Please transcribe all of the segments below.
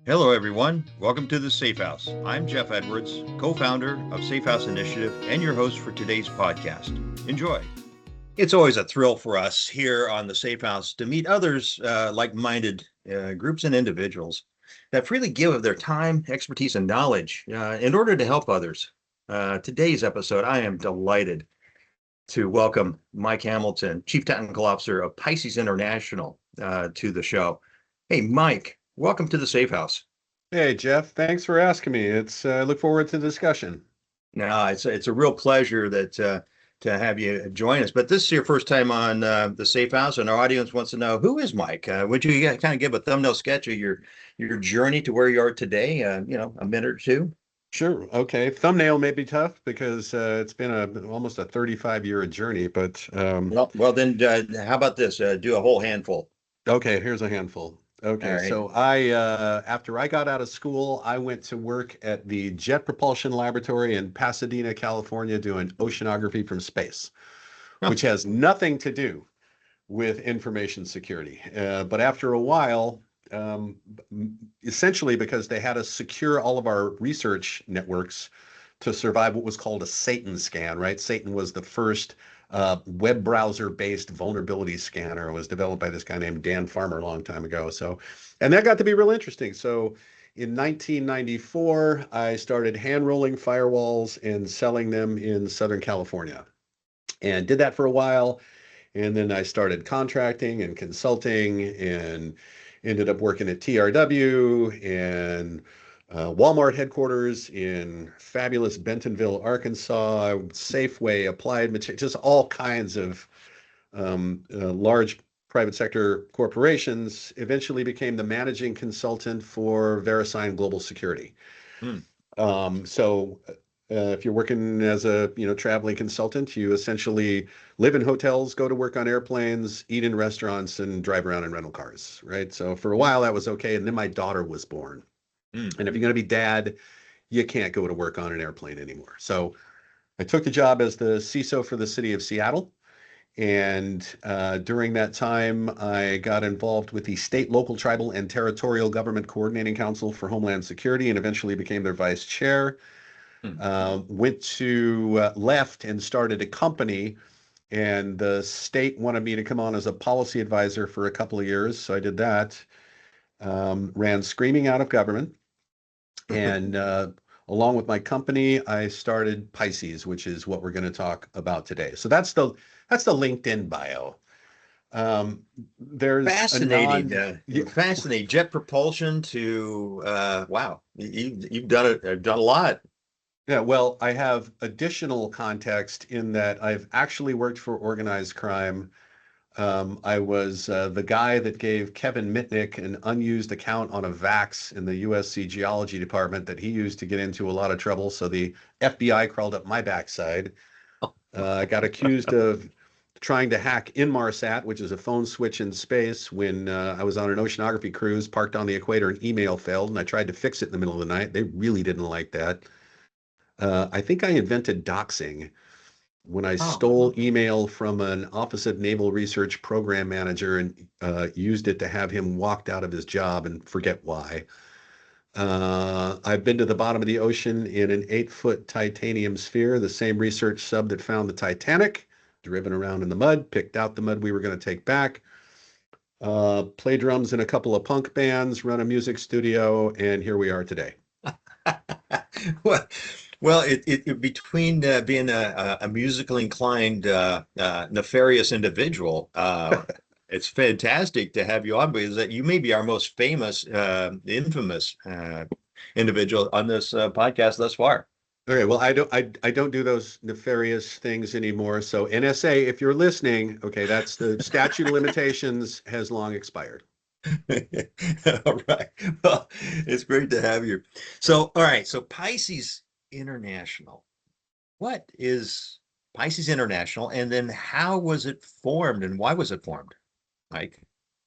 Hello, everyone. Welcome to the Safe House. I'm Jeff Edwards, co-founder of SafeHouse Initiative and your host for today's podcast. Enjoy. It's always a thrill for us here on the Safe House to meet others, like-minded groups and individuals that freely give of their time, expertise, and knowledge in order to help others. Today's episode, I am delighted to welcome Mike Hamilton, Chief Technical Officer of PISCES International, to the show. Hey, Mike, welcome to the Safe House. Hey, Jeff, thanks for asking me. I look forward to the discussion. No, it's a real pleasure that to have you join us. But this is your first time on the Safe House, and our audience wants to know, who is Mike? Would you kind of give a thumbnail sketch of your journey to where you are today? A minute or two. Sure. Okay. Thumbnail may be tough because it's been almost a 35-year journey, but well, then how about this? Do a whole handful. Okay, here's a handful. Okay, Right. So after I got out of school, I went to work at the Jet Propulsion Laboratory in Pasadena, California, doing oceanography from space, which has nothing to do with information security. But after a while, essentially because they had to secure all of our research networks to survive what was called a Satan scan, right? Satan was the first web browser-based vulnerability scanner. It was developed by this guy named Dan Farmer a long time ago. And that got to be real interesting. So in 1994, I started hand-rolling firewalls and selling them in Southern California, and did that for a while. And then I started contracting and consulting and ended up working at TRW and Walmart headquarters in fabulous Bentonville, Arkansas, Safeway, Applied Materials, just all kinds of large private sector corporations. Eventually became the managing consultant for VeriSign Global Security. If you're working as a traveling consultant, you essentially live in hotels, go to work on airplanes, eat in restaurants, and drive around in rental cars, right? So for a while that was okay, and then my daughter was born. And if you're going to be dad, you can't go to work on an airplane anymore. So I took the job as the CISO for the city of Seattle. And during that time, I got involved with the State, Local, Tribal, and Territorial Government Coordinating Council for Homeland Security and eventually became their vice chair. Left and started a company, and the state wanted me to come on as a policy advisor for a couple of years. So I did that. Ran screaming out of government. And along with my company, I started PISCES, which is what we're going to talk about today. So that's the LinkedIn bio. There's fascinating. Fascinating. Jet propulsion to wow. You've done a lot. Yeah, well, I have additional context in that I've actually worked for organized crime. I was the guy that gave Kevin Mitnick an unused account on a VAX in the USC Geology Department that he used to get into a lot of trouble. So the FBI crawled up my backside. I got accused of trying to hack Inmarsat, which is a phone switch in space, when I was on an oceanography cruise, parked on the equator, and email failed, and I tried to fix it in the middle of the night. They really didn't like that. I think I invented doxing when I stole email from an Office of Naval Research program manager and used it to have him walked out of his job and forget why. I've been to the bottom of the ocean in an 8-foot titanium sphere, the same research sub that found the Titanic, driven around in the mud, picked out the mud we were going to take back, play drums in a couple of punk bands, run a music studio, and here we are today. Well, it between being a musically inclined, nefarious individual, it's fantastic to have you on, because that you may be our most famous, infamous individual on this podcast thus far. Okay, well, I don't do those nefarious things anymore. So NSA, if you're listening, okay, that's the statute of limitations has long expired. All right. Well, it's great to have you. So, all right. So PISCES International. What is PISCES International? And then how was it formed and why was it formed, Mike?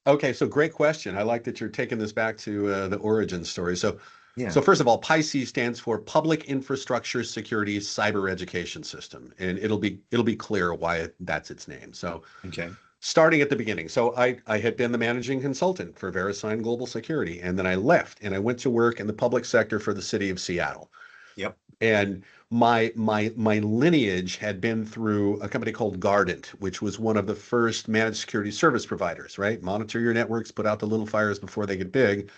Okay, so great question. I like that you're taking this back to the origin story. So Yeah. So first of all, PISCES stands for Public Infrastructure Security Cyber Education System, and it'll be clear why that's its name. So Okay. Starting at the beginning. So I had been the managing consultant for VeriSign Global Security, and then I left and I went to work in the public sector for the city of Seattle. Yep. And my lineage had been through a company called Guardant, which was one of the first managed security service providers, right? Monitor your networks, put out the little fires before they get big.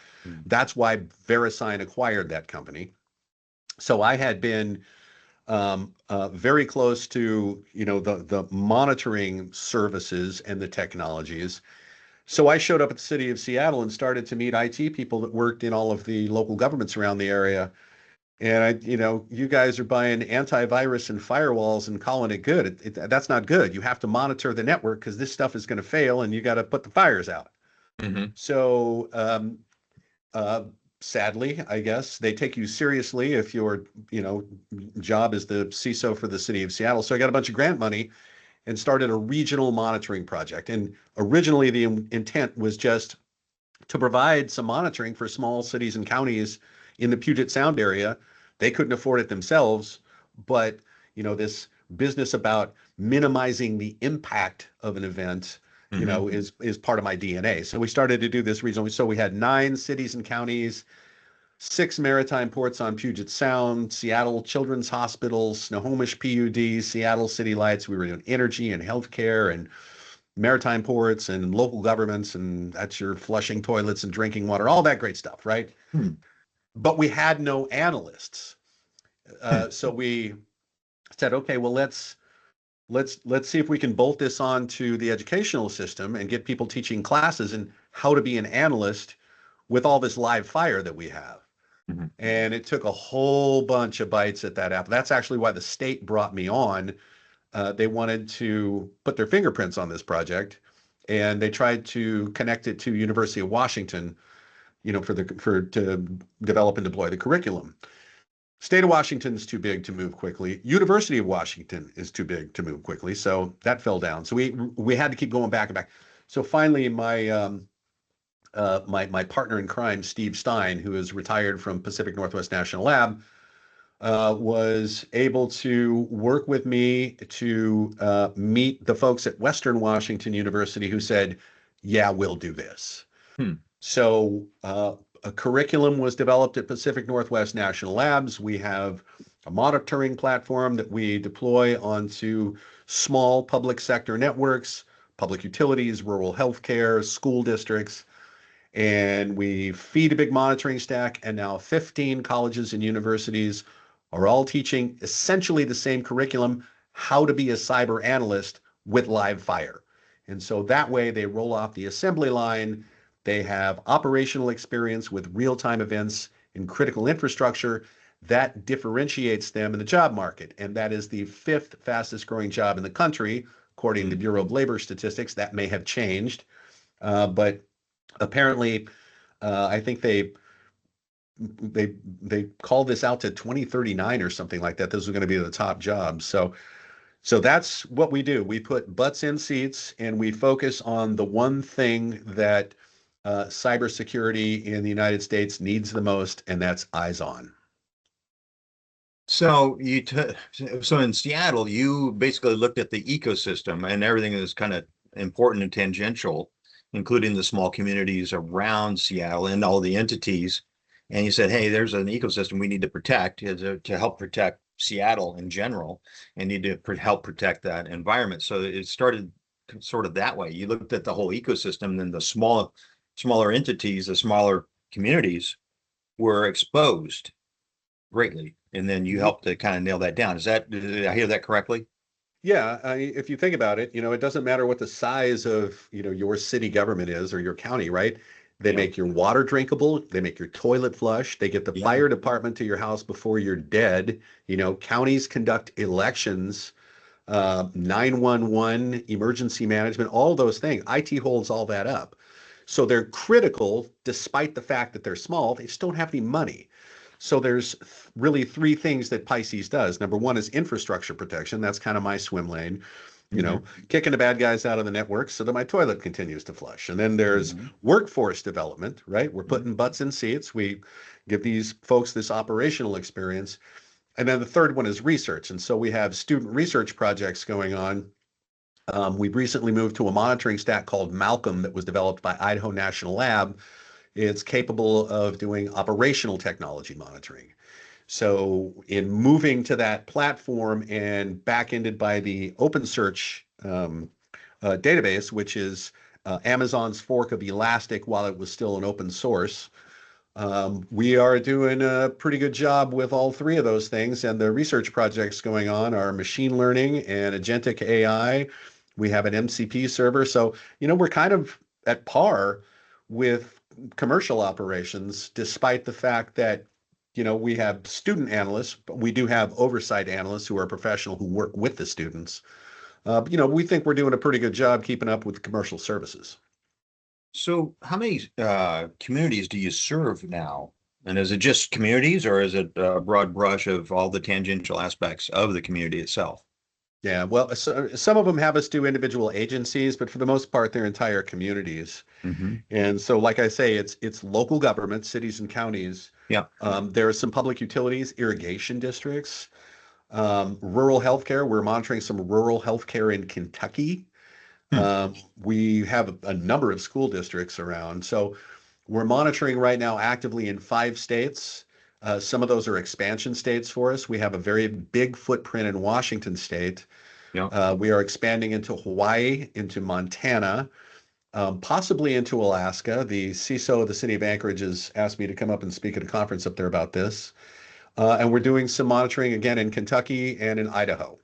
That's why VeriSign acquired that company. So I had been very close to, the monitoring services and the technologies. So I showed up at the city of Seattle and started to meet IT people that worked in all of the local governments around the area. And you guys are buying antivirus and firewalls and calling it good. That's not good. You have to monitor the network because this stuff is going to fail and you got to put the fires out. Mm-hmm. So sadly, I guess they take you seriously if your, job is the CISO for the city of Seattle. So I got a bunch of grant money and started a regional monitoring project. And originally the intent was just to provide some monitoring for small cities and counties in the Puget Sound area. They couldn't afford it themselves, but this business about minimizing the impact of an event, is part of my DNA. So we started to do this regionally. So we had 9 cities and counties, 6 maritime ports on Puget Sound, Seattle Children's Hospital, Snohomish PUD, Seattle City Lights. We were doing energy and healthcare and maritime ports and local governments, and that's your flushing toilets and drinking water, all that great stuff, right? But we had no analysts. So we said, okay, well, let's see if we can bolt this onto the educational system and get people teaching classes and how to be an analyst with all this live fire that we have. And it took a whole bunch of bites at that apple. That's actually why the state brought me on. They wanted to put their fingerprints on this project, and they tried to connect it to University of Washington, to develop and deploy the curriculum. State of Washington is too big to move quickly. University of Washington is too big to move quickly, so that fell down. So we had to keep going back and back. So finally, my partner in crime, Steve Stein, who is retired from Pacific Northwest National Lab, was able to work with me to meet the folks at Western Washington University who said, yeah, we'll do this. So a curriculum was developed at Pacific Northwest National Labs. We have a monitoring platform that we deploy onto small public sector networks, public utilities, rural healthcare, school districts, and we feed a big monitoring stack. And now 15 colleges and universities are all teaching essentially the same curriculum, how to be a cyber analyst with live fire. And so that way they roll off the assembly line. They have operational experience with real-time events in critical infrastructure that differentiates them in the job market. And that is the 5th fastest growing job in the country, according to Bureau of Labor Statistics. That may have changed, but apparently, I think they call this out to 2039 or something like that. Those are going to be the top jobs. So that's what we do. We put butts in seats and we focus on the one thing that cybersecurity in the United States needs the most, and that's eyes on. So so in Seattle, you basically looked at the ecosystem and everything that is kind of important and tangential, including the small communities around Seattle and all the entities. And you said, hey, there's an ecosystem we need to protect to help protect Seattle in general, and need to help protect that environment. So it started sort of that way. You looked at the whole ecosystem, and the smaller entities, the smaller communities were exposed greatly. And then you helped to kind of nail that down. Did I hear that correctly? Yeah, if you think about it, it doesn't matter what the size of, your city government is or your county, right? They make your water drinkable. They make your toilet flush. They get the fire department to your house before you're dead. Counties conduct elections, 911, emergency management, all those things. IT holds all that up. So they're critical, despite the fact that they're small. They just don't have any money. So there's really 3 things that PISCES does. Number 1 is infrastructure protection. That's kind of my swim lane. Kicking the bad guys out of the network so that my toilet continues to flush. And then there's workforce development, right? We're putting butts in seats. We give these folks this operational experience. And then the third one is research. And so we have student research projects going on We've recently moved to a monitoring stack called Malcolm that was developed by Idaho National Lab. It's capable of doing operational technology monitoring. So in moving to that platform and back-ended by the OpenSearch database, which is Amazon's fork of Elastic while it was still an open source, we are doing a pretty good job with all three of those things. And the research projects going on are machine learning and agentic AI. We have an MCP server. So, we're kind of at par with commercial operations, despite the fact that, we have student analysts, but we do have oversight analysts who are professional who work with the students. We think we're doing a pretty good job keeping up with commercial services. So how many communities do you serve now? And is it just communities, or is it a broad brush of all the tangential aspects of the community itself? Yeah, well, some of them have us do individual agencies, but for the most part, they're entire communities. Hmm. And so, like I say, it's local government, cities and counties. Yeah. There are some public utilities, irrigation districts, rural healthcare. We're monitoring some rural healthcare in Kentucky. Hmm. We have a number of school districts around. So we're monitoring right now actively in 5 states. Some of those are expansion states for us. We have a very big footprint in Washington state. Yeah. We are expanding into Hawaii, into Montana, possibly into Alaska. The CISO of the city of Anchorage has asked me to come up and speak at a conference up there about this. And we're doing some monitoring again in Kentucky and in Idaho.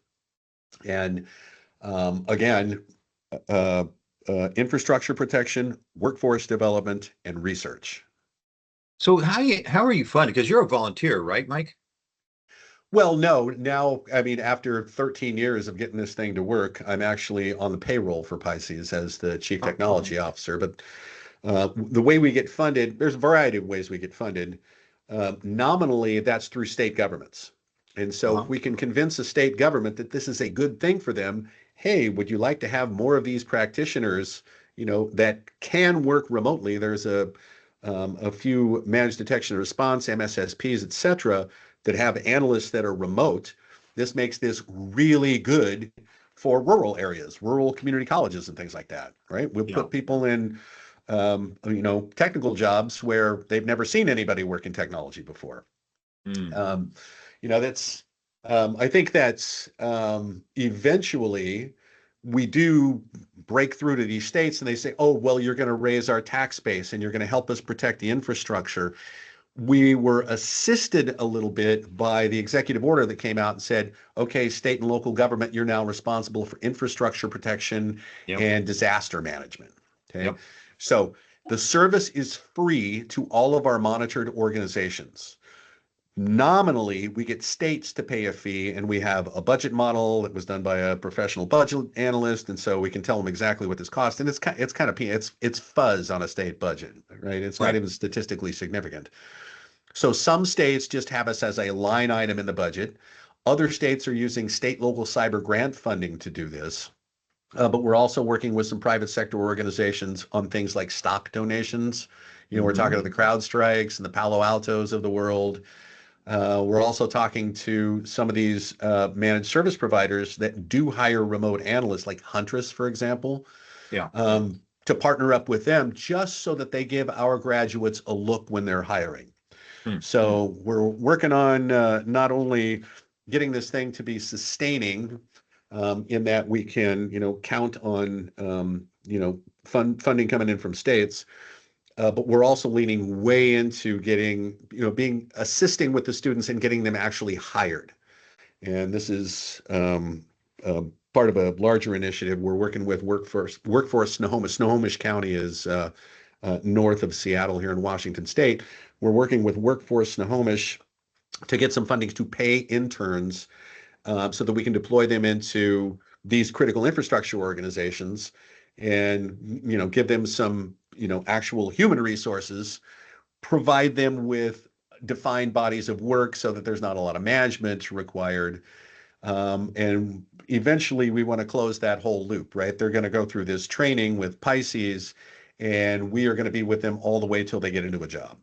And again, uh, infrastructure protection, workforce development, and research. So how are you funded? Because you're a volunteer, right, Mike? Well, no, now, I mean, after 13 years of getting this thing to work, I'm actually on the payroll for PISCES as the chief technology officer. But the way we get funded, there's a variety of ways we get funded. Nominally, that's through state governments. And so Uh-huh. if we can convince a state government that this is a good thing for them, hey, would you like to have more of these practitioners, that can work remotely? There's a few managed detection and response, MSSPs, et cetera, that have analysts that are remote. This makes this really good for rural areas, rural community colleges and things like that, right? We'll Yeah. put people in, technical jobs where they've never seen anybody work in technology before. Mm. Um, that's, I think that's eventually we do break through to these states and they say, oh, well, you're going to raise our tax base and you're going to help us protect the infrastructure. We were assisted a little bit by the executive order that came out and said, okay, state and local government, you're now responsible for infrastructure protection Yep. and disaster management. Okay. Yep. So the service is free to all of our monitored organizations. Nominally, we get states to pay a fee, and we have a budget model that was done by a professional budget analyst, and so we can tell them exactly what this costs. And it's kind of it's fuzz on a state budget, right? It's not Right. even statistically significant. So some states just have us as a line item in the budget. Other states are using state local cyber grant funding to do this. But we're also working with some private sector organizations on things like stock donations. We're talking to the CrowdStrikes and the Palo Altos of the world. We're also talking to some of these managed service providers that do hire remote analysts, like Huntress, for example, Yeah. to partner up with them just so that they give our graduates a look when they're hiring. Hmm. So we're working on not only getting this thing to be sustaining, in that we can, count on, funding coming in from states, but we're also leaning way into getting, assisting with the students and getting them actually hired. And this is part of a larger initiative. We're working with Workforce Snohomish. Snohomish County is north of Seattle here in Washington State. We're working with Workforce Snohomish to get some funding to pay interns so that we can deploy them into these critical infrastructure organizations and, give them some, actual human resources, provide them with defined bodies of work so that there's not a lot of management required. And eventually we want to close that whole loop, right? They're going to go through this training with PISCES, and we are going to be with them all the way till they get into a job.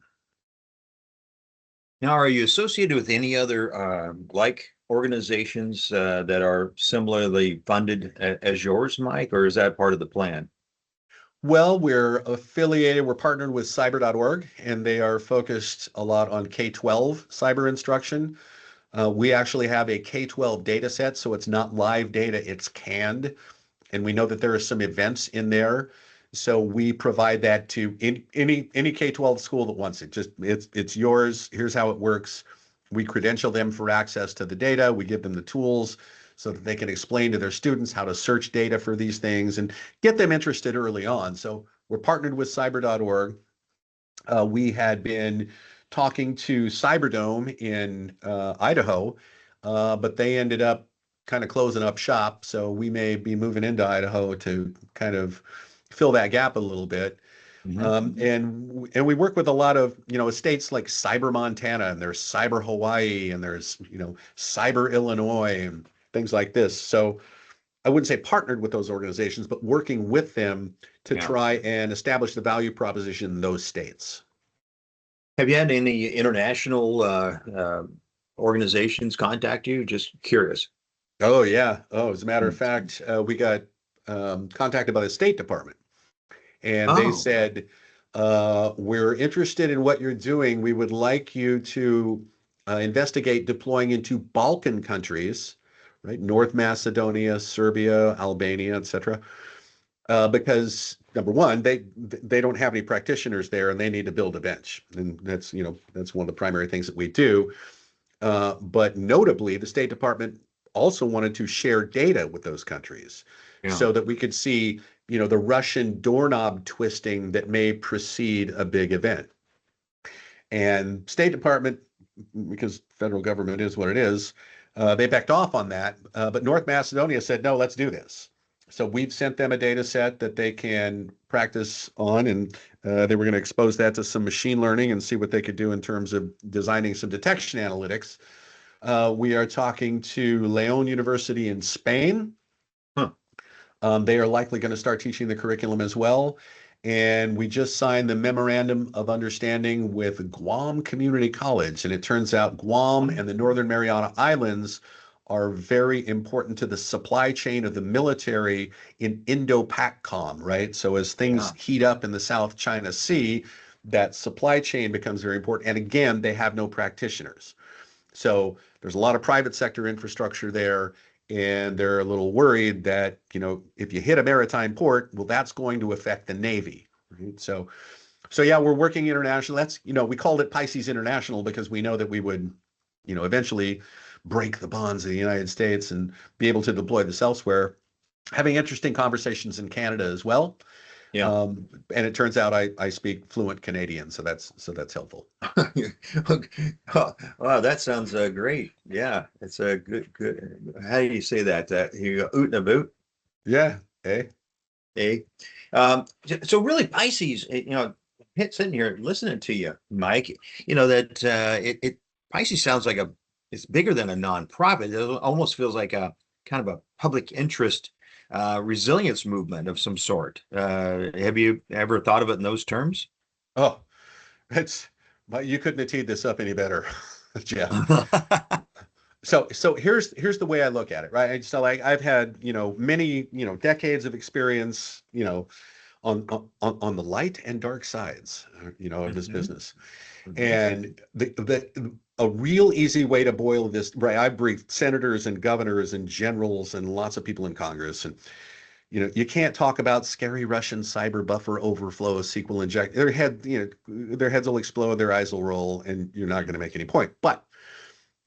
Now, are you associated with any other like organizations that are similarly funded as yours, Mike, or is that part of the plan? Well, we're partnered with cyber.org, and they are focused a lot on K-12 cyber instruction. We actually have a K-12 data set, so it's not live data, it's canned. And we know that there are some events in there. So we provide that to any K-12 school that wants it. Just it's yours. Here's how it works. We credential them for access to the data. We give them the tools so that they can explain to their students how to search data for these things and get them interested early on. So we're partnered with cyber.org. We had been talking to Cyberdome in Idaho, but they ended up kind of closing up shop. So we may be moving into Idaho to kind of fill that gap a little bit. And we work with a lot of states like Cyber Montana, and there's Cyber Hawaii, and there's Cyber Illinois and things like this. So I wouldn't say partnered with those organizations, but working with them to try and establish the value proposition in those states. Have you had any international organizations contact you? Just curious. Oh yeah. Oh, as a matter of fact, we got contacted by the State Department, and they said, we're interested in what you're doing. We would like you to investigate deploying into Balkan countries, right? North Macedonia, Serbia, Albania, etc. Because number one, they don't have any practitioners there, and they need to build a bench, and that's one of the primary things that we do. But notably, the State Department also wanted to share data with those countries so that we could see, the Russian doorknob twisting that may precede a big event. And State Department, because federal government is what it is, they backed off on that. But North Macedonia said, no, let's do this. So we've sent them a data set that they can practice on, and they were going to expose that to some machine learning and see what they could do in terms of designing some detection analytics. We are talking to León University in Spain. They are likely going to start teaching the curriculum as well. And we just signed the memorandum of understanding with Guam Community College. And it turns out Guam and the Northern Mariana Islands are very important to the supply chain of the military in Indo-PACOM, right? So as things heat up in the South China Sea, that supply chain becomes very important. And again, they have no practitioners. So there's a lot of private sector infrastructure there, and they're a little worried that, if you hit a maritime port, well, that's going to affect the Navy, right? So yeah, we're working internationally. That's, we called it PISCES International because we know that we would, eventually break the bonds of the United States and be able to deploy this elsewhere. Having interesting conversations in Canada as well. And it turns out I speak fluent Canadian, so that's helpful. Wow, that sounds great. Yeah, it's a good. How do you say that? You go oot and a boot. Yeah. So really, Pisces, sitting here listening to you, Mike, that Pisces sounds like it's bigger than a nonprofit. It almost feels like a kind of a public interest resilience movement of some sort. Have you ever thought of it in those terms? Oh, you couldn't have teed this up any better, Jeff. So here's the way I look at it, right? So I've had many decades of experience on the light and dark sides of this business, and a real easy way to boil this, right? I've briefed senators and governors and generals and lots of people in Congress, and you can't talk about scary Russian cyber buffer overflow, SQL inject. Their heads will explode, their eyes will roll, and you're not going to make any point. But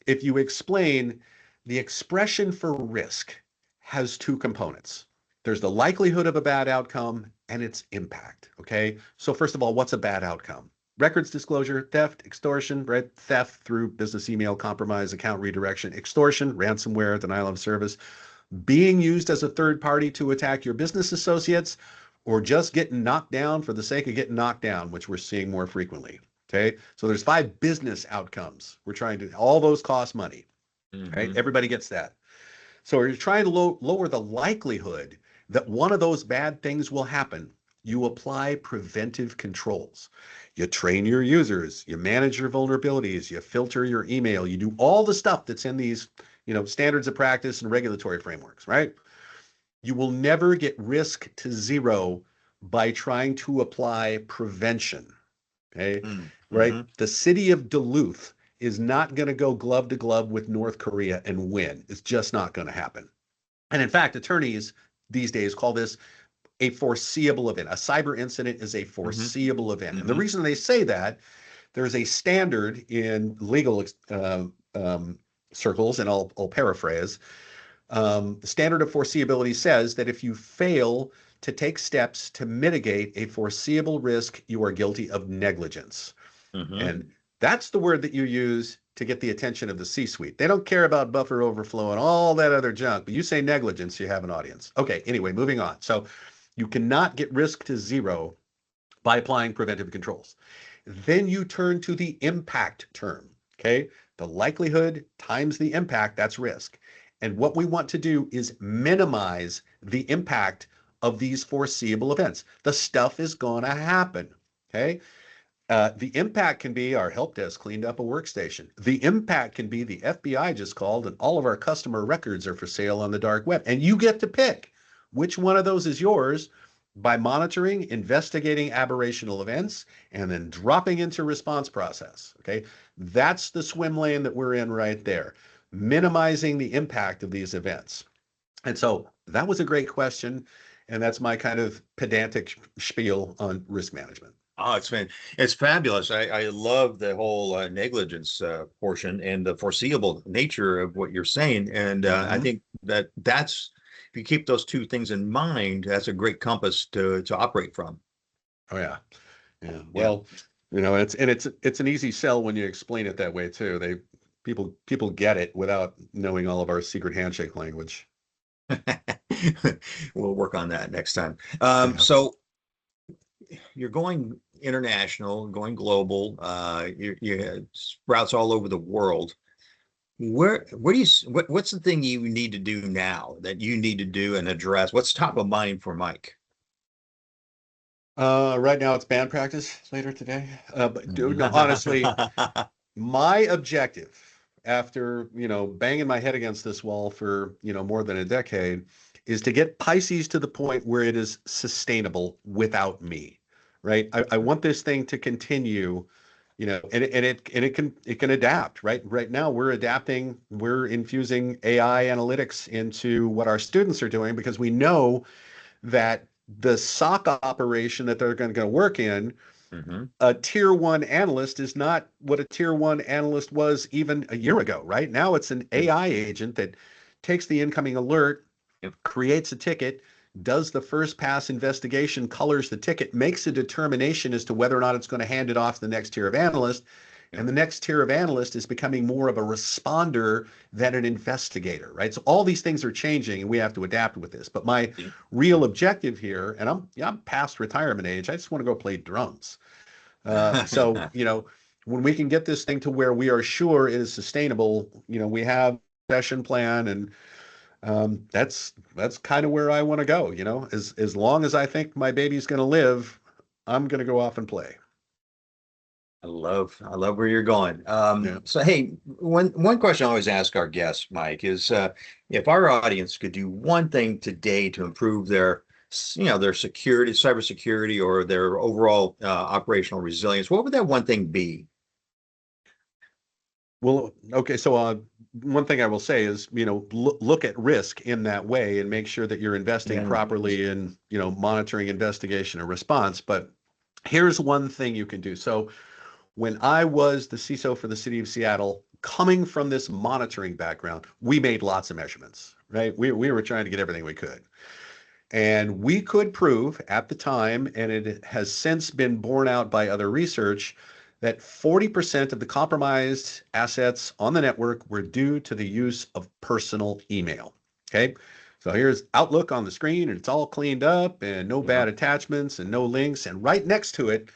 if you explain, the expression for risk has two components. There's the likelihood of a bad outcome and its impact. Okay. So first of all, what's a bad outcome? Records disclosure, theft, extortion, right? Theft through business email compromise, account redirection, extortion, ransomware, denial of service, being used as a third party to attack your business associates, or just getting knocked down for the sake of getting knocked down, which we're seeing more frequently. Okay. So there's 5 business outcomes. We're trying to, all those cost money, right? Everybody gets that. So you're trying to lower the likelihood that one of those bad things will happen. You apply preventive controls. You train your users, you manage your vulnerabilities, you filter your email, you do all the stuff that's in these, standards of practice and regulatory frameworks, right? You will never get risk to zero by trying to apply prevention. Okay. Right. Mm-hmm. The city of Duluth is not going to go glove to glove with North Korea and win. It's just not going to happen. And in fact, attorneys these days call this a foreseeable event. A cyber incident is a foreseeable event. And the reason they say that, there's a standard in legal circles, and I'll paraphrase. The standard of foreseeability says that if you fail to take steps to mitigate a foreseeable risk, you are guilty of negligence. And that's the word that you use to get the attention of the C-suite. They don't care about buffer overflow and all that other junk, but you say negligence, you have an audience. Okay, anyway, moving on. So you cannot get risk to zero by applying preventive controls. Then you turn to the impact term, okay? The likelihood times the impact, that's risk. And what we want to do is minimize the impact of these foreseeable events. The stuff is going to happen, okay? The impact can be our help desk cleaned up a workstation. The impact can be the FBI just called and all of our customer records are for sale on the dark web. And you get to pick which one of those is yours by monitoring, investigating aberrational events, and then dropping into response process, okay? That's the swim lane that we're in right there, minimizing the impact of these events. And so that was a great question. And that's my kind of pedantic spiel on risk management. Oh, it's fabulous. I love the whole negligence portion and the foreseeable nature of what you're saying. And I think that's, if you keep those two things in mind, that's a great compass to operate from. Oh yeah. Yeah. Well, it's an easy sell when you explain it that way too. People get it without knowing all of our secret handshake language. We'll work on that next time. Yeah. So you're going international, going global, you routes all over the world. What's the thing you need to do now that you need to do and address? What's top of mind for Mike? Right now it's band practice later today. But dude, no, honestly, my objective after, banging my head against this wall for, more than a decade is to get PISCES to the point where it is sustainable without me. Right. I want this thing to continue, and it can adapt. Right now we're adapting. We're infusing AI analytics into what our students are doing because we know that the SOC operation that they're going to work in, a tier one analyst is not what a tier one analyst was even a year ago. Right now it's an AI agent that takes the incoming alert, creates a ticket, does the first pass investigation, colors the ticket, makes a determination as to whether or not it's going to hand it off to the next tier of analyst. And the next tier of analyst is becoming more of a responder than an investigator, right? So all these things are changing and we have to adapt with this. But my real objective here, and I'm past retirement age, I just want to go play drums. So, when we can get this thing to where we are sure it is sustainable, we have a session plan and that's kind of where I want to go, as long as I think my baby's going to live, I'm going to go off and play. I love where you're going. So, hey, one question I always ask our guests, Mike, is if our audience could do one thing today to improve their security, cybersecurity, or their overall operational resilience, what would that one thing be? Well, okay. So one thing I will say is, look at risk in that way and make sure that you're investing properly in, monitoring, investigation, and response. But here's one thing you can do. So when I was the CISO for the city of Seattle, coming from this monitoring background, we made lots of measurements, right? We were trying to get everything we could. And we could prove at the time, and it has since been borne out by other research, that 40% of the compromised assets on the network were due to the use of personal email. Okay, so here's Outlook on the screen, and it's all cleaned up, and no bad attachments and no links. And right next to it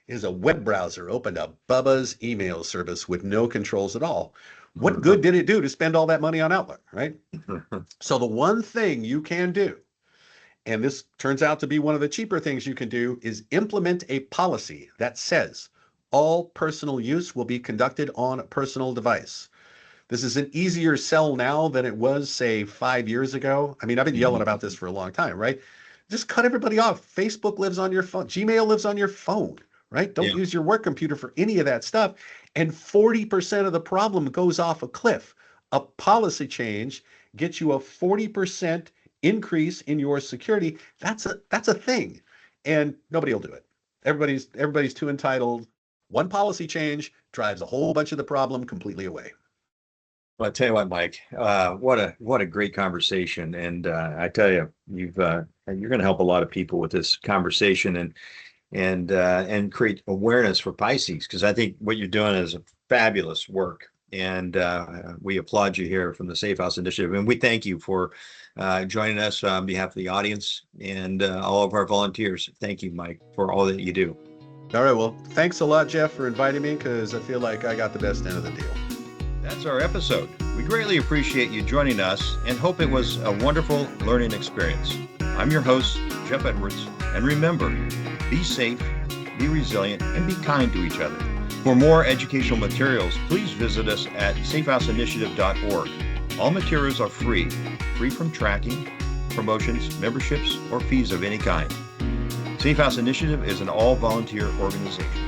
is a web browser opened up Bubba's email service with no controls at all. What good did it do to spend all that money on Outlook, right? So the one thing you can do, and this turns out to be one of the cheaper things you can do, is implement a policy that says all personal use will be conducted on a personal device. This is an easier sell now than it was, say, 5 years ago. I mean, I've been yelling about this for a long time, right? Just cut everybody off. Facebook lives on your phone. Gmail lives on your phone, right? Don't Yeah. use your work computer for any of that stuff. And 40% of the problem goes off a cliff. A policy change gets you a 40% increase in your security. That's a thing. And nobody will do it. Everybody's too entitled. One policy change drives a whole bunch of the problem completely away. Well, I tell you what, Mike, what a great conversation. And I tell you, you're going to help a lot of people with this conversation and create awareness for PISCES, because I think what you're doing is a fabulous work. And we applaud you here from the SafeHouse Initiative. And we thank you for joining us on behalf of the audience and all of our volunteers. Thank you, Mike, for all that you do. All right. Well, thanks a lot, Jeff, for inviting me, because I feel like I got the best end of the deal. That's our episode. We greatly appreciate you joining us and hope it was a wonderful learning experience. I'm your host, Jeff Edwards, and remember, be safe, be resilient, and be kind to each other. For more educational materials, please visit us at safehouseinitiative.org. All materials are free from tracking, promotions, memberships, or fees of any kind. SafeHouse Initiative is an all-volunteer organization.